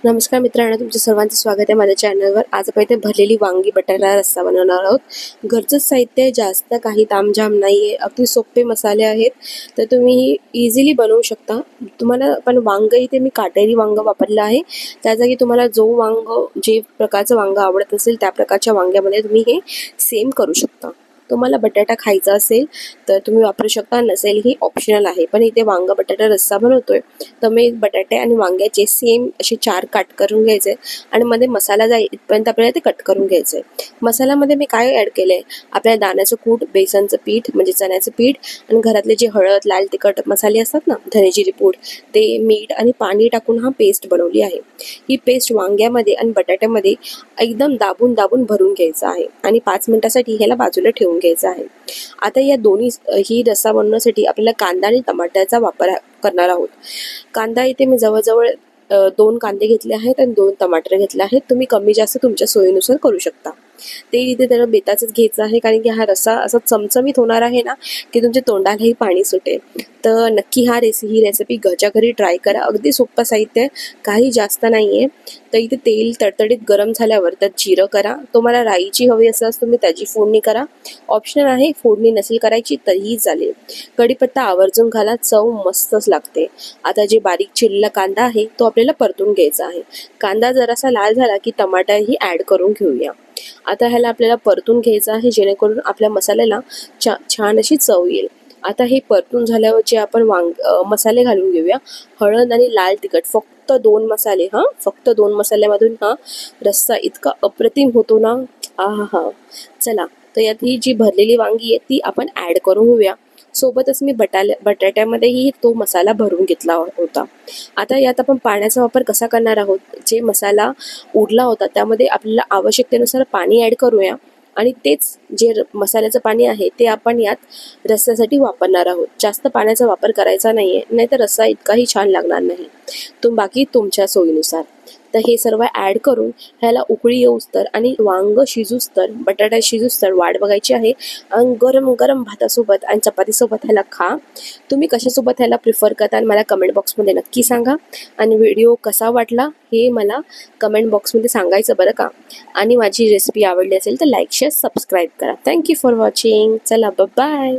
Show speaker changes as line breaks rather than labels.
नमस्कार मित्रांनो, तुमच्या सर्वांचं स्वागत आहे माझ्या चॅनलवर। आज आपण इथे भरलेली वांगी बटाटा रस्सा बनवणार आहोत। घरचं साहित्य आहे, जास्त काही तामझाम नाही आहे, अगदी सोपे मसाले आहेत, तर तुम्ही इझिली बनवू शकता। तुम्हाला पण वांग इथे मी काटेरी वांग वापरलं आहे, त्या जागी तुम्हाला जे प्रकारचं वांग आवडत असेल त्या प्रकारच्या वांग्यामध्ये तुम्ही हे सेम करू शकता। तुम्हाला बटाटा खायचा असेल तर तुम्ही वापरू शकता, नसेल ही ऑप्शनल आहे। पण इथे वांग बटाटा रस्सा बनवतोय तर मी बटाटे आणि वांग्याचे सेम असे 4 कट करून घ्यायचे आणि मध्ये मसाला जाईल इथपर्यंत आपल्याला ते कट करून घ्यायचे। मसाल्यामध्ये मी काय ॲड केलंय, आपल्याला दाण्याचं कूट, बेसनचं पीठ म्हणजे चण्याचं पीठ आणि घरातले जे हळद, लाल तिखट मसाले असतात ना, धने जिरे पूड, ते मीठ आणि पाणी टाकून हा पेस्ट बनवली आहे। ही पेस्ट वांग्यामध्ये आणि बटाट्यामध्ये एकदम दाबून दाबून भरून घ्यायचं आहे आणि 5 मिनिटासाठी ह्याला बाजूला ठेवून घ्यायचं आहे। आता या ही रस्सा बनवण्यासाठी आपल्याला कांदा आणि टमाट्याचा वापर करणार आहोत। कांदा इथे मी जवळजवळ 2 कांदे घेतले आहेत आणि 2 टमाटर घेतले आहेत। तुम्ही कमी जास्त तुमच्या सोयीनुसार करू शकता। ते इथे त्याला बेताचंच घ्यायचं आहे, कारण की हा रस्सा असा चमचमीत होणार आहे ना की तुमच्या तोंडालाही पाणी सुटेल। तर नक्की ही रेसिपी घरच्या घरी ट्राय करा। अगदी सोपं साहित्य आहे, काही जास्त नाही आहे। तर इथे तेल तडतडीत गरम झाल्यावर त्यात जिरं करा। तुम्हाला राईची हवी असल्यास तुम्ही त्याची फोडणी करा, ऑप्शनल आहे। फोडणी नसेल करायची तरीही चालेल। कढीपत्ता आवर्जून घाला, चव मस्तच लागते। आता जे बारीक चिरलेला कांदा आहे तो आपल्याला परतून घ्यायचा आहे। कांदा जरासा लाल झाला की टमाटाही ॲड करून घेऊया। आता ह्याला आपल्याला परतून घ्यायचं आहे, जेणेकरून आपल्या मसाल्याला छान अशी चव येईल। आता हे परतून झाल्यावर जे आपण मसाले घालून घेऊया। हळद आणि लाल तिखट, फक्त 2 मसाले, फक्त 2 मसाल्यामधून हा रस्सा इतका अप्रतिम होतो ना, आहा। चला, तर यात ही जी भरलेली वांगी आहे ती आपण ॲड करून घेऊया। सोबतच मी बटाट्यामध्येही तो मसाला भरून घेतला होता। आता यात आपण पाण्याचा वापर कसा करणार आहोत, जे मसाला उरला होता त्यामध्ये आपल्याला आवश्यकतेनुसार पाणी ॲड करूया आणि तेच जे मसाल्याचं पाणी आहे ते आपण यात रस्स्यासाठी वापरणार आहोत। जास्त पाण्याचा वापर करायचा नाहीये, नाहीतर रस्सा इतकाही छान लागणार नाही। बाकी तुमच्या सोयीनुसार। तर हे सर्व ॲड करून ह्याला उकळी येऊस्तर आणि वांग शिजूस्तर, बटाटा शिजूस्तर वाट बघायची आहे। आणि गरम गरम भातासोबत आणि चपातीसोबत ह्याला खा। तुम्ही कशासोबत ह्याला प्रिफर करता आणि मला कमेंट बॉक्समध्ये नक्की सांगा। आणि व्हिडिओ कसा वाटला हे मला कमेंट बॉक्समध्ये सांगायचं बरं का। आणि माझी रेसिपी आवडली असेल तर लाईक, शेअर, सबस्क्राईब करा। Thank you for watching. चला, बाय।